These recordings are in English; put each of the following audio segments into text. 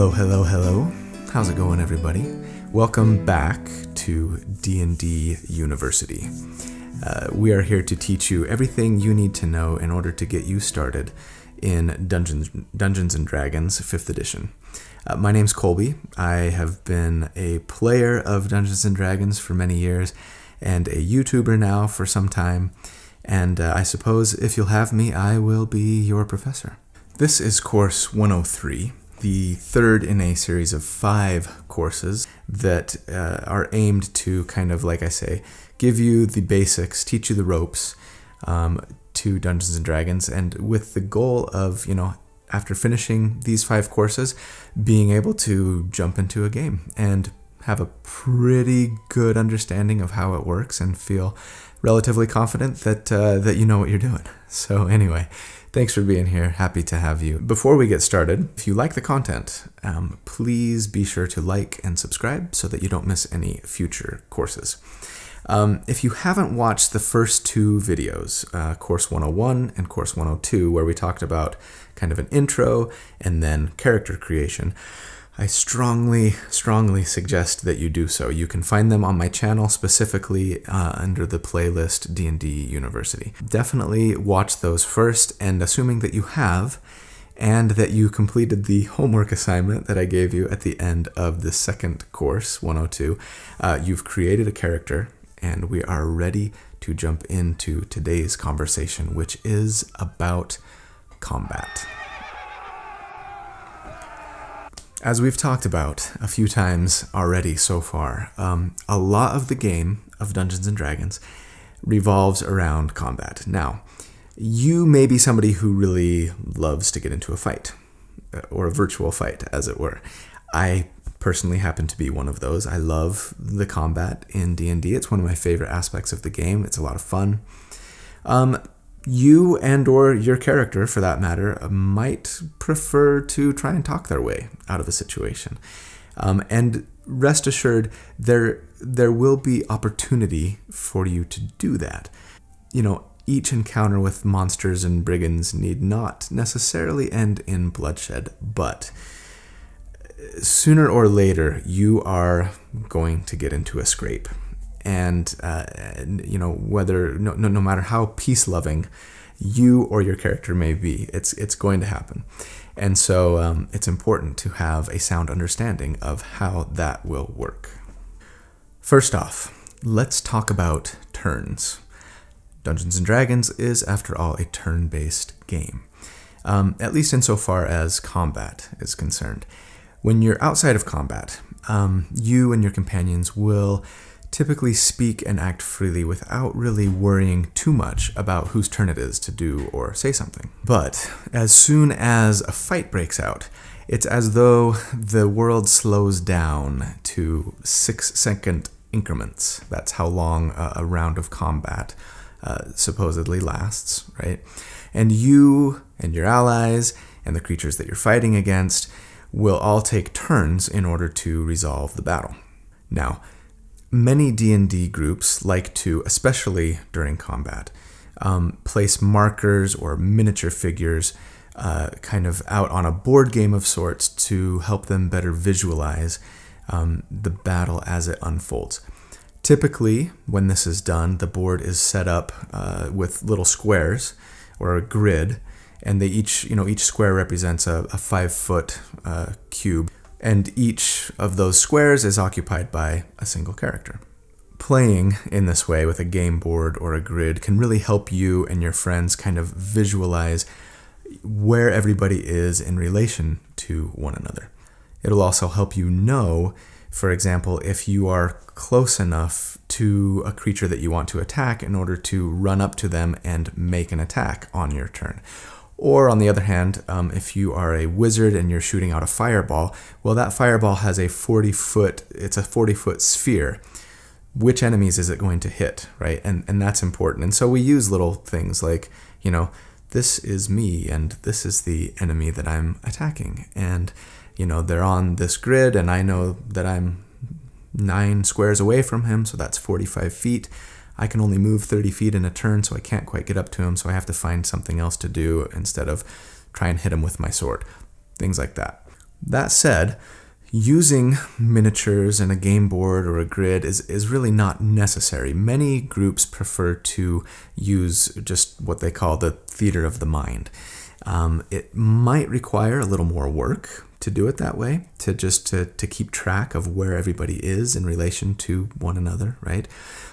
Hello, hello, hello. How's it going, everybody? Welcome back to D&D University. We are here to teach you everything you need to know in order to get you started in Dungeons & Dragons 5th edition. My name's Colby. I have been a player of Dungeons & Dragons for many years and a YouTuber now for some time. And I suppose if you'll have me, I will be your professor. This is course 103, the third in a series of 5 courses that are aimed to kind of, like I say, give you the basics, teach you the ropes to Dungeons & Dragons, and with the goal of, after finishing these 5 courses, being able to jump into a game and have a pretty good understanding of how it works and feel relatively confident that you know what you're doing. So anyway, thanks for being here. Happy to have you. Before we get started, if you like the content, please be sure to like and subscribe so that you don't miss any future courses. If you haven't watched the first 2 videos, Course 101 and Course 102, where we talked about kind of an intro and then character creation, I strongly suggest that you do so. You can find them on my channel, specifically under the playlist D&D University. Definitely watch those first, and assuming that you have, and that you completed the homework assignment that I gave you at the end of the second course, 102, you've created a character, and we are ready to jump into today's conversation, which is about combat. As we've talked about a few times already so far, a lot of the game of Dungeons & Dragons revolves around combat. Now, you may be somebody who really loves to get into a fight, or a virtual fight, as it were. I personally happen to be one of those. I love the combat in D&D. It's one of my favorite aspects of the game. It's a lot of fun. You and or your character, for that matter, might prefer to try and talk their way out of a situation. And rest assured, there will be opportunity for you to do that. Each encounter with monsters and brigands need not necessarily end in bloodshed, but sooner or later, you are going to get into a scrape. And whether no matter how peace-loving you or your character may be, it's going to happen. And so it's important to have a sound understanding of how that will work. First off, let's talk about turns. Dungeons & Dragons is, after all, a turn-based game, at least insofar as combat is concerned. When you're outside of combat, you and your companions will typically speak and act freely without really worrying too much about whose turn it is to do or say something. But as soon as a fight breaks out, it's as though the world slows down to 6-second increments. That's how long a round of combat supposedly lasts, right? And you and your allies and the creatures that you're fighting against will all take turns in order to resolve the battle. Now, many D&D groups like to, especially during combat, place markers or miniature figures kind of out on a board game of sorts to help them better visualize the battle as it unfolds. Typically, when this is done, the board is set up with little squares or a grid, and each square represents a 5-foot cube. And each of those squares is occupied by a single character. Playing in this way with a game board or a grid can really help you and your friends kind of visualize where everybody is in relation to one another. It'll also help you know, for example, if you are close enough to a creature that you want to attack in order to run up to them and make an attack on your turn. Or on the other hand, if you are a wizard and you're shooting out a fireball, well, that fireball has a 40-foot sphere. Which enemies is it going to hit, right? And that's important. And so we use little things like, this is me and this is the enemy that I'm attacking. And, they're on this grid and I know that I'm 9 squares away from him, so that's 45 feet. I can only move 30 feet in a turn, so I can't quite get up to him, so I have to find something else to do instead of try and hit him with my sword. Things like that. That said, using miniatures and a game board or a grid is really not necessary. Many groups prefer to use just what they call the theater of the mind. It might require a little more work to do it that way, to keep track of where everybody is in relation to one another, right?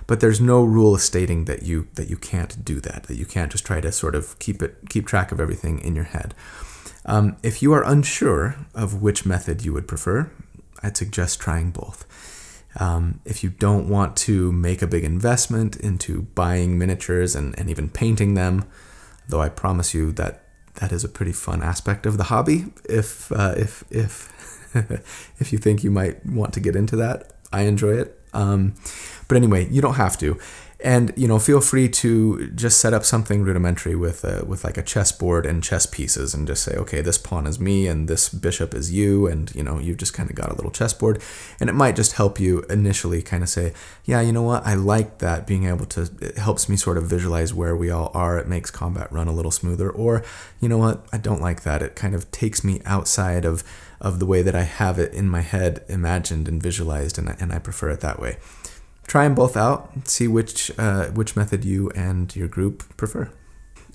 But there's no rule stating that you can't do that you can't just try to sort of keep track of everything in your head. If you are unsure of which method you would prefer, I'd suggest trying both. If you don't want to make a big investment into buying miniatures and even painting them, though I promise you that is a pretty fun aspect of the hobby, if if you think you might want to get into that, I enjoy it. But anyway, you don't have to. And, feel free to just set up something rudimentary with like a chessboard and chess pieces and just say, okay, this pawn is me and this bishop is you. And, you've just kind of got a little chessboard. And it might just help you initially kind of say, yeah, you know what? I like that, being able to, it helps me sort of visualize where we all are. It makes combat run a little smoother. Or, you know what? I don't like that. It kind of takes me outside of the way that I have it in my head imagined and visualized. And I prefer it that way. Try them both out, see which method you and your group prefer.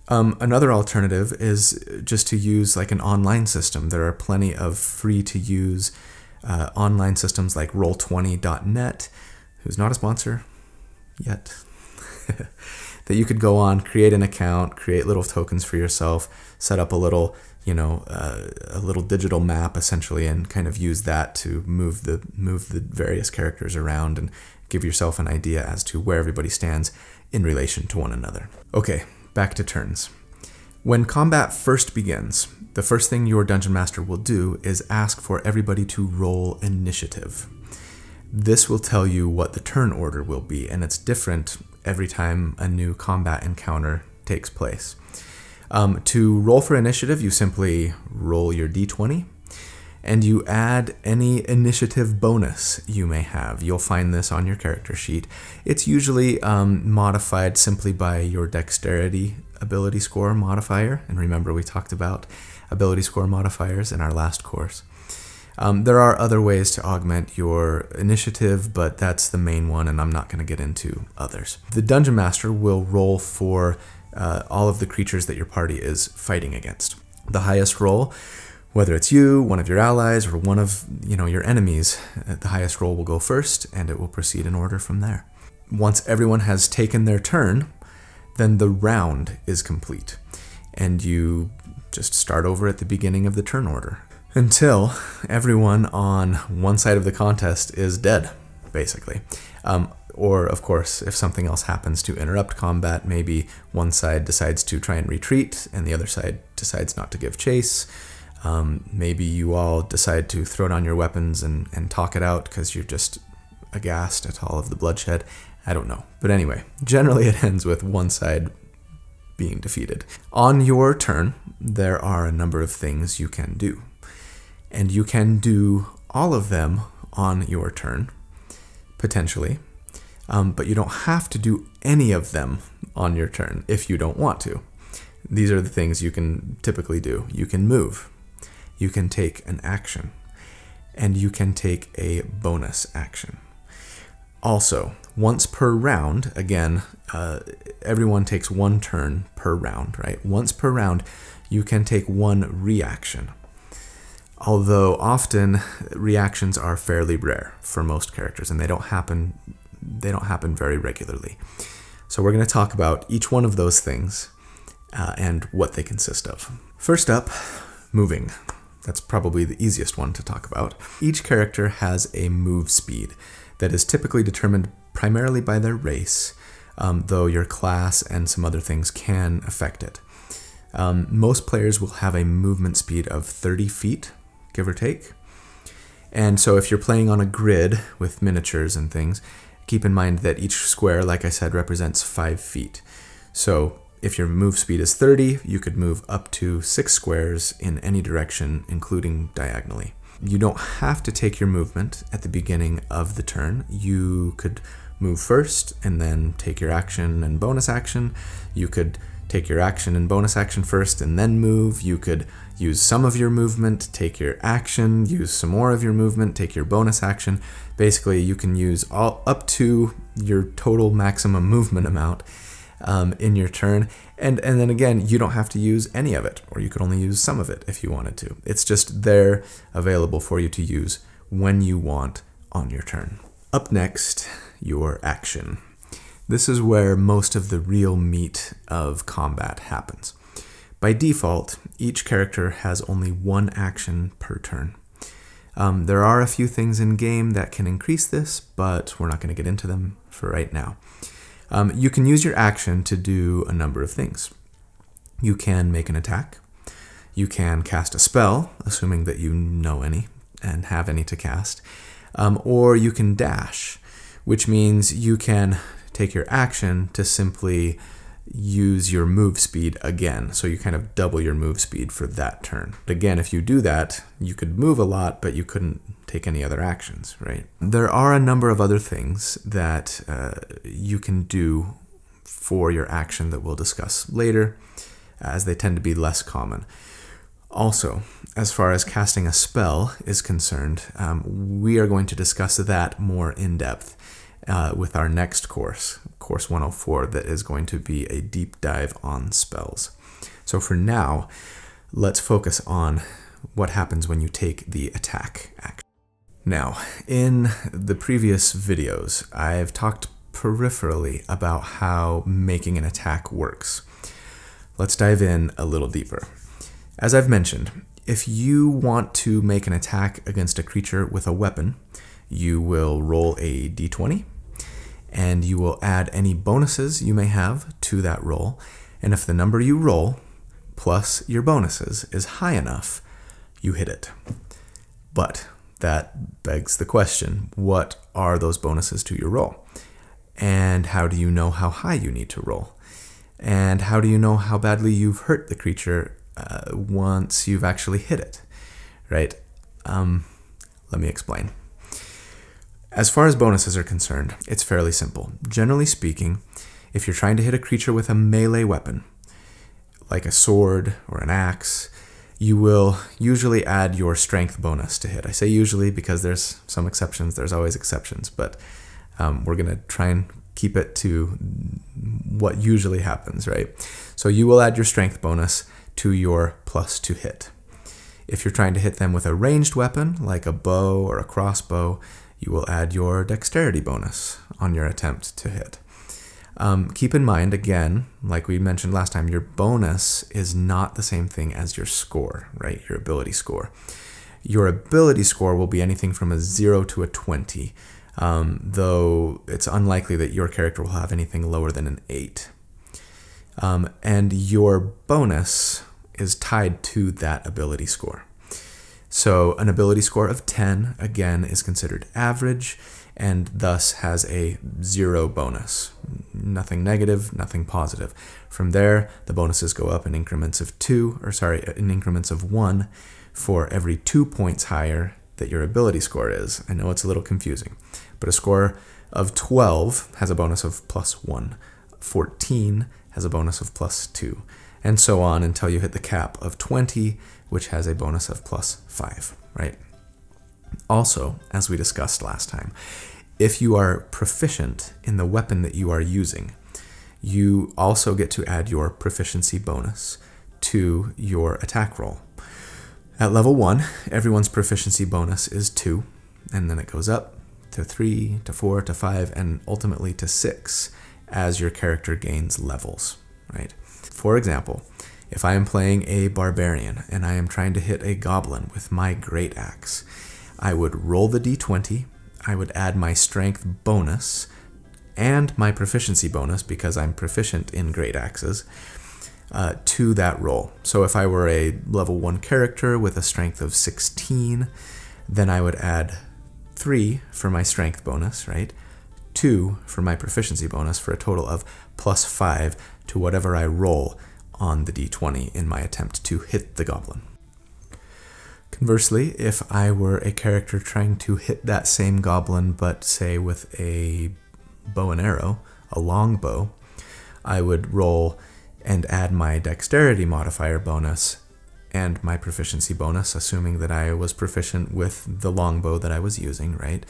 Another alternative is just to use like an online system. There are plenty of free-to-use online systems like Roll20.net, who's not a sponsor yet, that you could go on, create an account, create little tokens for yourself, set up a little, a little digital map essentially, and kind of use that to move the various characters around and give yourself an idea as to where everybody stands in relation to one another. Okay, back to turns. When combat first begins, the first thing your Dungeon Master will do is ask for everybody to roll initiative. This will tell you what the turn order will be, and it's different every time a new combat encounter takes place. To roll for initiative, you simply roll your d20, and you add any initiative bonus you may have. You'll find this on your character sheet. It's usually modified simply by your dexterity ability score modifier. And remember, we talked about ability score modifiers in our last course. There are other ways to augment your initiative, but that's the main one, and I'm not going to get into others. The Dungeon Master will roll for all of the creatures that your party is fighting against. The highest roll, whether it's you, one of your allies, or one of your enemies, the highest roll will go first, and it will proceed in order from there. Once everyone has taken their turn, then the round is complete, and you just start over at the beginning of the turn order until everyone on one side of the contest is dead, basically. Or, of course, if something else happens to interrupt combat, maybe one side decides to try and retreat, and the other side decides not to give chase. Maybe you all decide to throw down your weapons and talk it out because you're just aghast at all of the bloodshed. I don't know. But anyway, generally it ends with one side being defeated. On your turn, there are a number of things you can do. And you can do all of them on your turn, potentially. But you don't have to do any of them on your turn if you don't want to. These are the things you can typically do. You can move. You can take an action, and you can take a bonus action. Also, once per round, again, everyone takes one turn per round, right? Once per round, you can take one reaction. Although often reactions are fairly rare for most characters, and they don't happen very regularly. So we're going to talk about each one of those things and what they consist of. First up, moving. That's probably the easiest one to talk about. Each character has a move speed that is typically determined primarily by their race, though your class and some other things can affect it. Most players will have a movement speed of 30 feet, give or take. And so if you're playing on a grid with miniatures and things, keep in mind that each square, like I said, represents 5 feet. So if your move speed is 30, you could move up to 6 squares in any direction, including diagonally. You don't have to take your movement at the beginning of the turn. You could move first and then take your action and bonus action. You could take your action and bonus action first and then move. You could use some of your movement, take your action, use some more of your movement, take your bonus action. Basically, you can use all up to your total maximum movement amount in your turn. And then again, you don't have to use any of it, or you could only use some of it if you wanted to. It's just there available for you to use when you want on your turn. Up next, your action. This is where most of the real meat of combat happens. By default, each character has only one action per turn. There are a few things in game that can increase this, but we're not going to get into them for right now. You can use your action to do a number of things. You can make an attack. You can cast a spell, assuming that you know any and have any to cast. Or you can dash, which means you can take your action to simply use your move speed again. So you kind of double your move speed for that turn. But again, if you do that, you could move a lot, but you couldn't take any other actions, right? There are a number of other things that you can do for your action that we'll discuss later, as they tend to be less common. Also, as far as casting a spell is concerned, we are going to discuss that more in depth with our next course, Course 104, that is going to be a deep dive on spells. So for now, let's focus on what happens when you take the attack action. Now, in the previous videos, I've talked peripherally about how making an attack works. Let's dive in a little deeper. As I've mentioned, if you want to make an attack against a creature with a weapon, you will roll a d20, and you will add any bonuses you may have to that roll. And if the number you roll plus your bonuses is high enough, you hit it. But that begs the question, what are those bonuses to your roll? And how do you know how high you need to roll? And how do you know how badly you've hurt the creature once you've actually hit it, right? Let me explain. As far as bonuses are concerned, it's fairly simple. Generally speaking, if you're trying to hit a creature with a melee weapon, like a sword or an axe, you will usually add your strength bonus to hit. I say usually because there's some exceptions, there's always exceptions, but we're going to try and keep it to what usually happens, right? So you will add your strength bonus to your plus to hit. If you're trying to hit them with a ranged weapon, like a bow or a crossbow, you will add your dexterity bonus on your attempt to hit. Keep in mind, again, like we mentioned last time, your bonus is not the same thing as your score, right? Your ability score. Your ability score will be anything from a 0 to a 20, though it's unlikely that your character will have anything lower than an 8. And your bonus is tied to that ability score. So an ability score of 10, again, is considered average and thus has a 0 bonus. Nothing negative, nothing positive. From there, the bonuses go up in increments of 1 for every 2 points higher that your ability score is. I know it's a little confusing, but a score of 12 has a bonus of +1. 14 has a bonus of +2, and so on until you hit the cap of 20, which has a bonus of +5, right? Also, as we discussed last time, if you are proficient in the weapon that you are using, you also get to add your proficiency bonus to your attack roll. At level 1, everyone's proficiency bonus is 2, and then it goes up to 3, to 4, to 5, and ultimately to 6 as your character gains levels, right? For example, if I am playing a barbarian and I am trying to hit a goblin with my great axe, I would roll the d20, I would add my strength bonus and my proficiency bonus, because I'm proficient in great axes, to that roll. So if I were a level 1 character with a strength of 16, then I would add 3 for my strength bonus, right? 2 for my proficiency bonus, for a total of +5 to whatever I roll on the d20 in my attempt to hit the goblin. Conversely, if I were a character trying to hit that same goblin, but say with a bow and arrow, a long bow, I would roll and add my dexterity modifier bonus and my proficiency bonus, assuming that I was proficient with the longbow that I was using, right,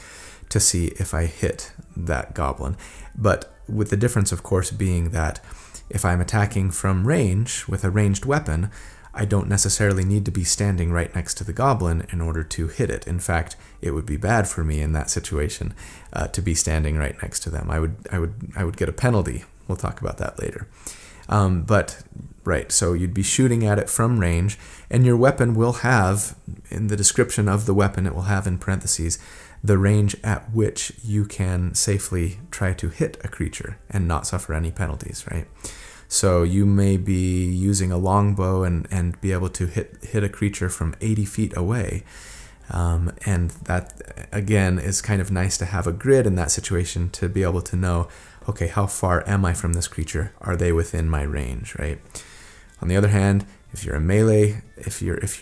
to see if I hit that goblin. But with the difference, of course, being that if I'm attacking from range with a ranged weapon, I don't necessarily need to be standing right next to the goblin in order to hit it. In fact, it would be bad for me in that situation to be standing right next to them. I would get a penalty. We'll talk about that later. Right, so you'd be shooting at it from range, and your weapon will have, in the description of the weapon, it will have in parentheses, the range at which you can safely try to hit a creature and not suffer any penalties, right? So you may be using a longbow and be able to hit a creature from 80 feet away. And that, again, is kind of nice to have a grid in that situation to be able to know, okay, how far am I from this creature? Are they within my range, right? On the other hand, if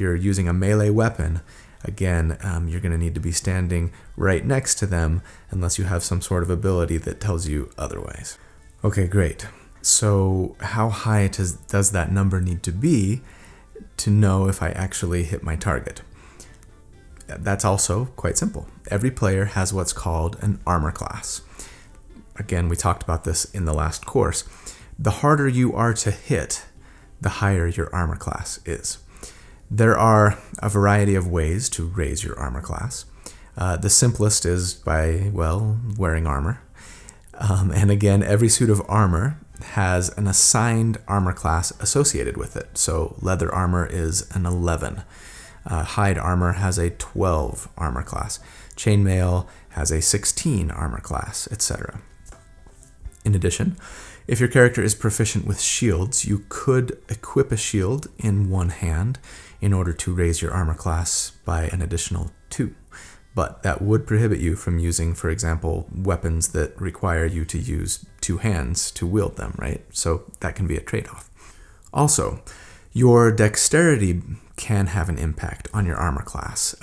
you're using a melee weapon, again, you're going to need to be standing right next to them unless you have some sort of ability that tells you otherwise. Okay, great. So how high does that number need to be to know if I actually hit my target? That's also quite simple. Every player has what's called an armor class. Again, we talked about this in the last course. The harder you are to hit, the higher your armor class is. There are a variety of ways to raise your armor class. The simplest is by, well, wearing armor. And again, every suit of armor has an assigned armor class associated with it. So leather armor is an 11. Hide armor has a 12 armor class. Chainmail has a 16 armor class, etc. In addition, if your character is proficient with shields, you could equip a shield in one hand in order to raise your armor class by an additional 2. But that would prohibit you from using, for example, weapons that require you to use 2 hands to wield them, right? So that can be a trade-off. Also, your dexterity can have an impact on your armor class.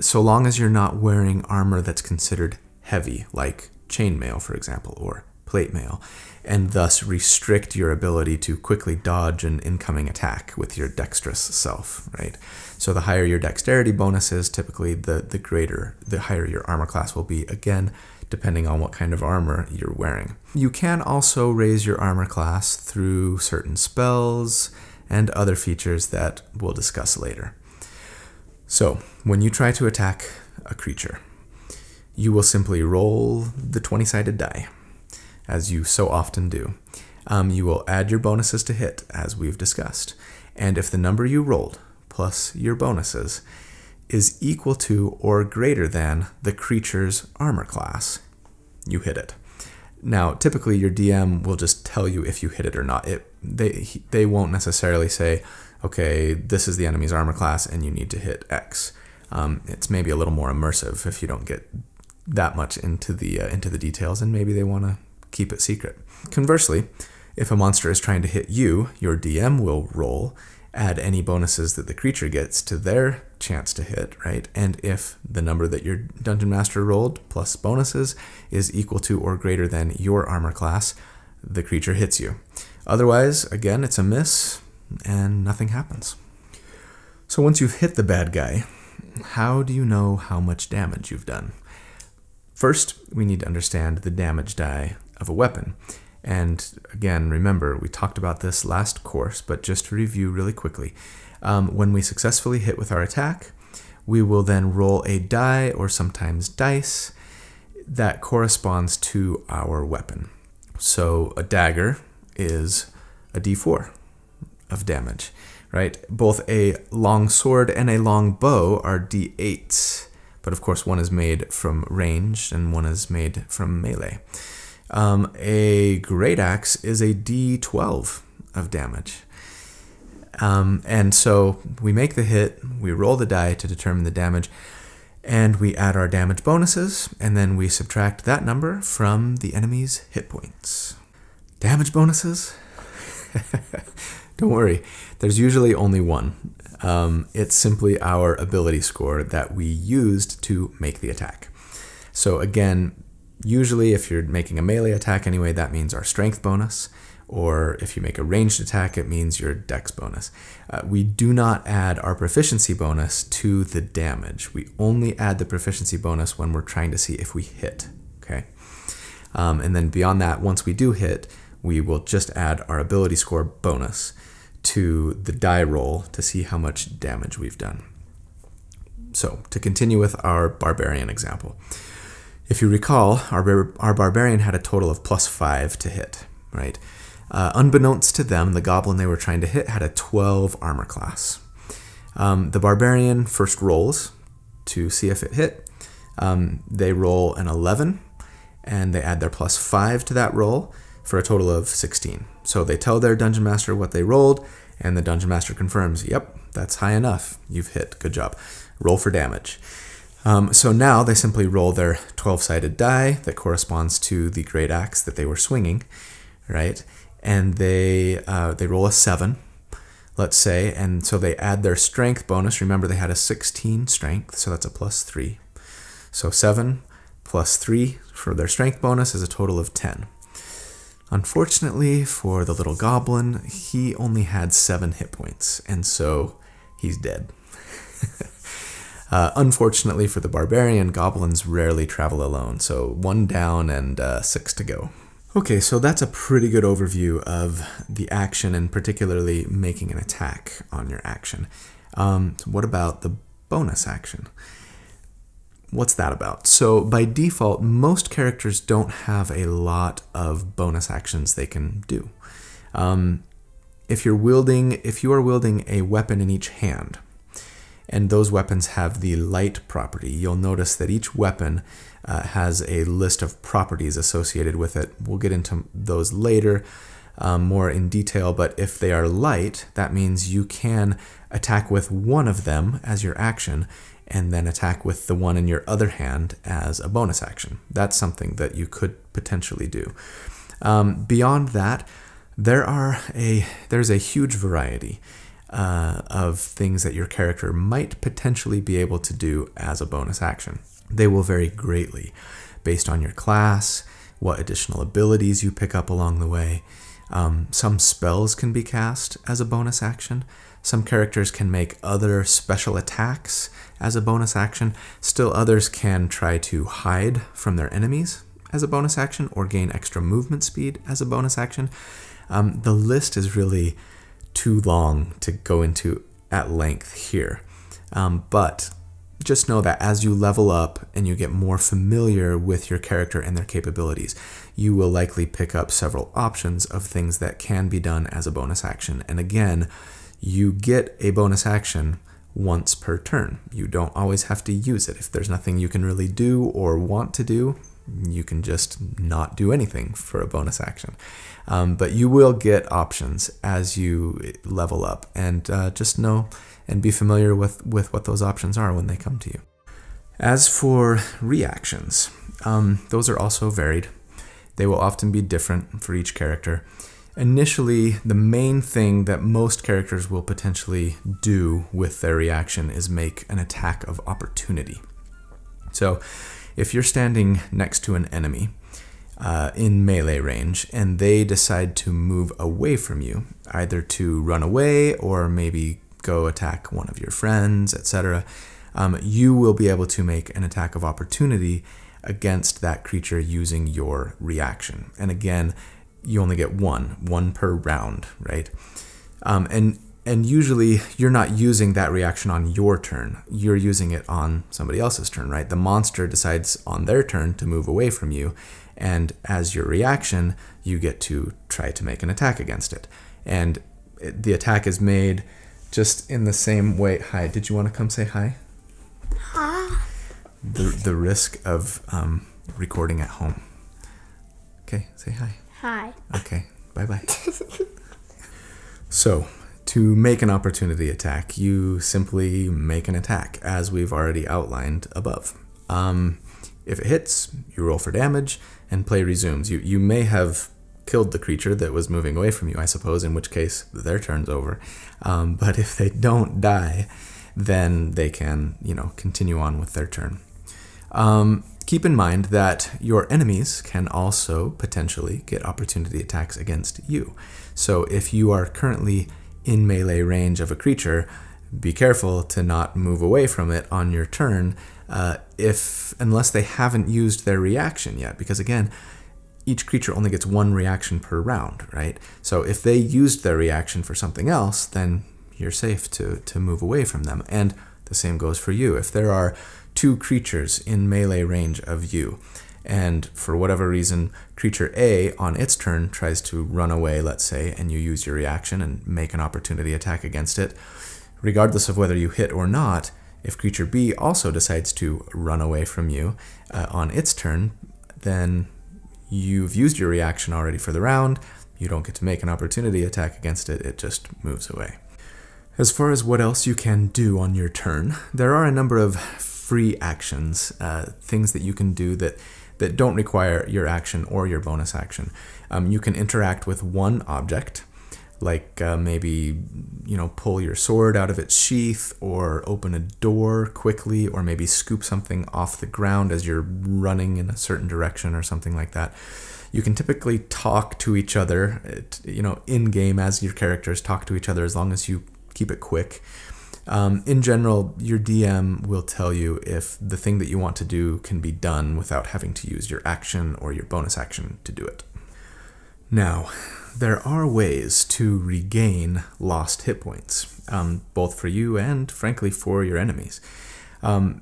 So long as you're not wearing armor that's considered heavy, like chainmail, for example, or plate mail, and thus restrict your ability to quickly dodge an incoming attack with your dexterous self, right? So the higher your dexterity bonus is, typically the higher your armor class will be, again, depending on what kind of armor you're wearing. You can also raise your armor class through certain spells and other features that we'll discuss later. So when you try to attack a creature, you will simply roll the 20-sided die, as you so often do. You will add your bonuses to hit, as we've discussed. And if the number you rolled, plus your bonuses, is equal to or greater than the creature's armor class, you hit it. Now, typically your DM will just tell you if you hit it or not. They won't necessarily say, okay, this is the enemy's armor class and you need to hit X. It's maybe a little more immersive if you don't get that much into the details, and maybe they want to keep it secret. Conversely, if a monster is trying to hit you, your DM will roll, add any bonuses that the creature gets to their chance to hit, right? And if the number that your dungeon master rolled plus bonuses is equal to or greater than your armor class, the creature hits you. Otherwise, again, it's a miss and nothing happens. So once you've hit the bad guy, how do you know how much damage you've done? First, we need to understand the damage die of a weapon. And again, remember, we talked about this last course, but just to review really quickly, when we successfully hit with our attack, we will then roll a die, or sometimes dice, that corresponds to our weapon. So a dagger is a d4 of damage, right? Both a long sword and a long bow are d8s, but of course one is made from ranged and one is made from melee. A great axe is a d12 of damage. And so we make the hit, we roll the die to determine the damage, and we add our damage bonuses, and then we subtract that number from the enemy's hit points. Damage bonuses? Don't worry, there's usually only one. It's simply our ability score that we used to make the attack. So again, Usually, if you're making a melee attack anyway, that means our strength bonus. Or if you make a ranged attack, it means your dex bonus. We do not add our proficiency bonus to the damage. We only add the proficiency bonus when we're trying to see if we hit, okay? And then beyond that, once we do hit, we will just add our ability score bonus to the die roll to see how much damage we've done. So to continue with our barbarian example, if you recall, our barbarian had a total of +5 to hit, right? Unbeknownst to them, the goblin they were trying to hit had a 12 armor class. The barbarian first rolls to see if it hit. They roll an 11, and they add their +5 to that roll for a total of 16. So they tell their dungeon master what they rolled, and the dungeon master confirms, yep, that's high enough. You've hit. Good job. Roll for damage. So now they simply roll their 12-sided die that corresponds to the great axe that they were swinging, right? And they roll a 7, let's say, and so they add their strength bonus. Remember, they had a 16 strength, so that's a +3. So 7 plus 3 for their strength bonus is a total of 10. Unfortunately for the little goblin, he only had 7 hit points, and so he's dead. Unfortunately for the barbarian, goblins rarely travel alone, so 1 down and 6 to go. Okay, so that's a pretty good overview of the action and particularly making an attack on your action. What about the bonus action? What's that about? So by default, most characters don't have a lot of bonus actions they can do. If you are wielding a weapon in each hand, and those weapons have the light property, you'll notice that each weapon has a list of properties associated with it. We'll get into those later more in detail, but if they are light, that means you can attack with one of them as your action and then attack with the one in your other hand as a bonus action. That's something that you could potentially do. Beyond that, there's a huge variety of things that your character might potentially be able to do as a bonus action. They will vary greatly based on your class, what additional abilities you pick up along the way. Some spells can be cast as a bonus action. Some characters can make other special attacks as a bonus action. Still others can try to hide from their enemies as a bonus action or gain extra movement speed as a bonus action. The list is really too long to go into at length here. But just know that as you level up and you get more familiar with your character and their capabilities, you will likely pick up several options of things that can be done as a bonus action. And again, you get a bonus action once per turn. You don't always have to use it. If there's nothing you can really do or want to do, you can just not do anything for a bonus action. But you will get options as you level up, and just know and be familiar with what those options are when they come to you. As for reactions, those are also varied. They will often be different for each character. Initially, the main thing that most characters will potentially do with their reaction is make an attack of opportunity. So if you're standing next to an enemy in melee range and they decide to move away from you, either to run away or maybe go attack one of your friends, etc., you will be able to make an attack of opportunity against that creature using your reaction. And again, you only get one per round, right? And usually you're not using that reaction on your turn. You're using it on somebody else's turn, right? The monster decides on their turn to move away from you, and as your reaction, you get to try to make an attack against it. And the attack is made just in the same way. Hi, did you want to come say hi? Hi. The risk of recording at home. Okay, say hi. Hi. Okay, bye-bye. So, to make an opportunity attack, you simply make an attack, as we've already outlined above. If it hits, you roll for damage, and play resumes. You may have killed the creature that was moving away from you, I suppose, in which case their turn's over. But if they don't die, then they can, continue on with their turn. Keep in mind that your enemies can also potentially get opportunity attacks against you. So if you are currently in melee range of a creature, be careful to not move away from it on your turn unless they haven't used their reaction yet. Because again, each creature only gets one reaction per round, right? So if they used their reaction for something else, then you're safe to move away from them. And the same goes for you. If there are two creatures in melee range of you, and for whatever reason, creature A on its turn tries to run away, let's say, and you use your reaction and make an opportunity attack against it, regardless of whether you hit or not, if creature B also decides to run away from you on its turn, then you've used your reaction already for the round. You don't get to make an opportunity attack against it. It just moves away. As far as what else you can do on your turn, there are a number of free actions, things that you can do that don't require your action or your bonus action. You can interact with one object, like maybe pull your sword out of its sheath, or open a door quickly, or maybe scoop something off the ground as you're running in a certain direction or something like that. You can typically talk to each other, in game as your characters talk to each other, as long as you keep it quick. In general, your DM will tell you if the thing that you want to do can be done without having to use your action or your bonus action to do it. Now, there are ways to regain lost hit points, both for you and, frankly, for your enemies.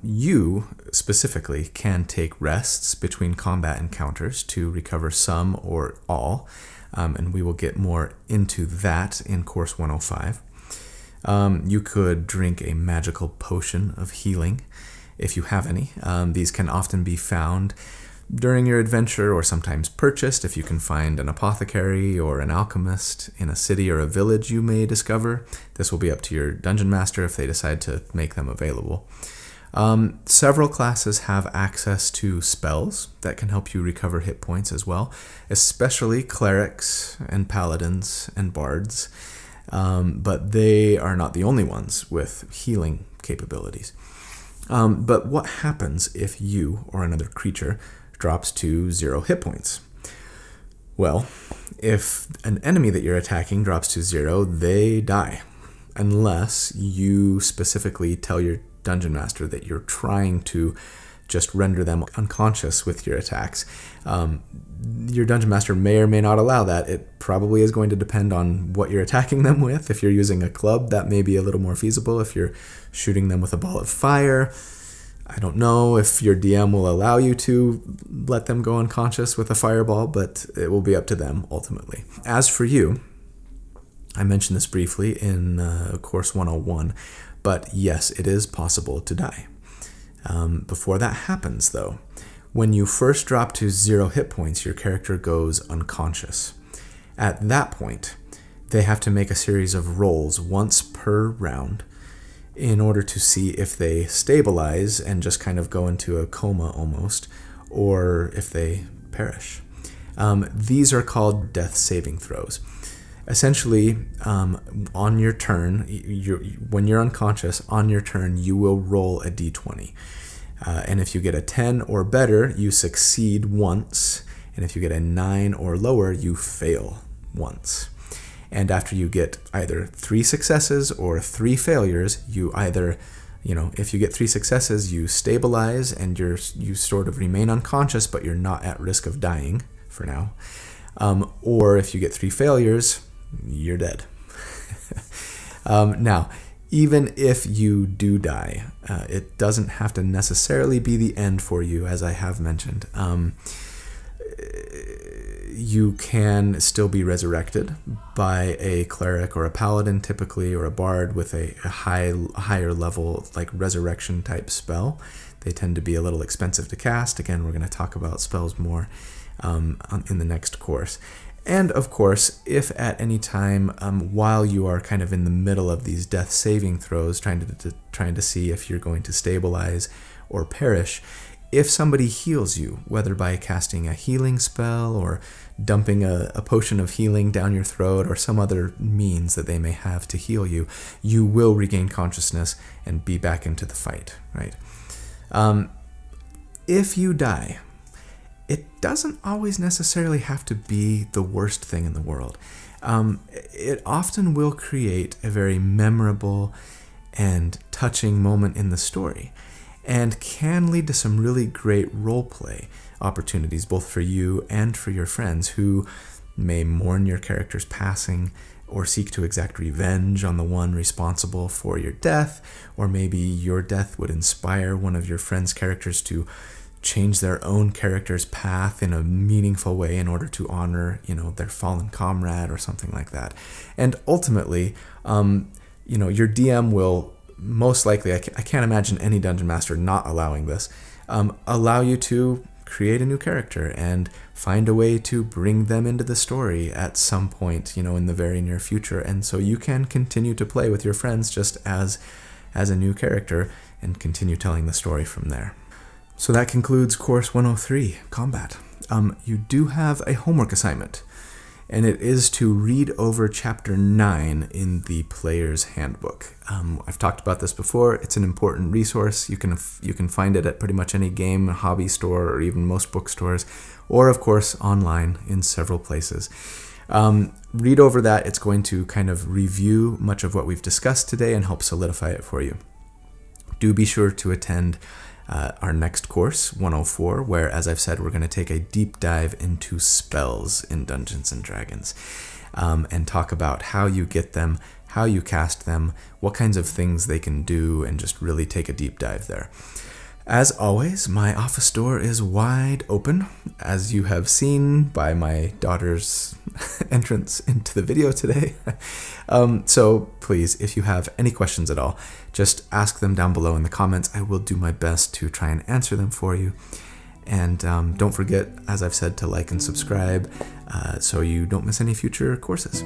You, specifically, can take rests between combat encounters to recover some or all, and we will get more into that in Course 105. You could drink a magical potion of healing, if you have any. These can often be found during your adventure, or sometimes purchased if you can find an apothecary or an alchemist in a city or a village you may discover. This will be up to your dungeon master if they decide to make them available. Several classes have access to spells that can help you recover hit points as well, especially clerics and paladins and bards. But they are not the only ones with healing capabilities. But what happens if you or another creature drops to 0 hit points? Well, if an enemy that you're attacking drops to 0, they die. Unless you specifically tell your dungeon master that you're trying to just render them unconscious with your attacks. Your dungeon master may or may not allow that. It probably is going to depend on what you're attacking them with. If you're using a club, that may be a little more feasible. If you're shooting them with a ball of fire, I don't know if your DM will allow you to let them go unconscious with a fireball, but it will be up to them ultimately. As for you, I mentioned this briefly in Course 101, but yes, it is possible to die. Before that happens, though, when you first drop to 0 hit points, your character goes unconscious. At that point, they have to make a series of rolls once per round in order to see if they stabilize and just kind of go into a coma almost, or if they perish. These are called death saving throws. Essentially, on your turn, when you're unconscious, on your turn, you will roll a d20. And if you get a 10 or better, you succeed once. And if you get a 9 or lower, you fail once. And after you get either 3 successes or 3 failures, you either, if you get 3 successes, you stabilize and you sort of remain unconscious, but you're not at risk of dying for now. Or if you get 3 failures, you're dead. Now, even if you do die, it doesn't have to necessarily be the end for you, as I have mentioned. You can still be resurrected by a cleric or a paladin, typically, or a bard with a higher level, like resurrection type spell. They tend to be a little expensive to cast. Again, we're going to talk about spells more in the next course. And of course, if at any time while you are kind of in the middle of these death saving throws, trying to see if you're going to stabilize or perish, if somebody heals you, whether by casting a healing spell or dumping a potion of healing down your throat or some other means that they may have to heal you, you will regain consciousness and be back into the fight, right? if you die, it doesn't always necessarily have to be the worst thing in the world. It often will create a very memorable and touching moment in the story, and can lead to some really great role play opportunities, both for you and for your friends who may mourn your character's passing or seek to exact revenge on the one responsible for your death, or maybe your death would inspire one of your friend's characters to change their own character's path in a meaningful way in order to honor, their fallen comrade or something like that. And ultimately, your DM will most likely, I can't imagine any dungeon master not allowing this, allow you to create a new character and find a way to bring them into the story at some point, in the very near future. And so you can continue to play with your friends just as a new character and continue telling the story from there. So that concludes Course 103, Combat. You do have a homework assignment, and it is to read over Chapter 9 in the Player's Handbook. I've talked about this before. It's an important resource. You can find it at pretty much any game, hobby store, or even most bookstores, or of course online in several places. Read over that. It's going to kind of review much of what we've discussed today and help solidify it for you. Do be sure to attend our next course, 104, where, as I've said, we're going to take a deep dive into spells in Dungeons & Dragons and talk about how you get them, how you cast them, what kinds of things they can do, and just really take a deep dive there. As always, my office door is wide open, as you have seen by my daughter's entrance into the video today. So please, if you have any questions at all, just ask them down below in the comments. I will do my best to try and answer them for you. And don't forget, as I've said, to like and subscribe so you don't miss any future courses.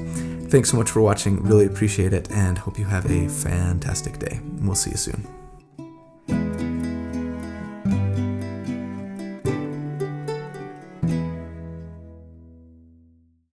Thanks so much for watching. Really appreciate it, and hope you have a fantastic day. We'll see you soon.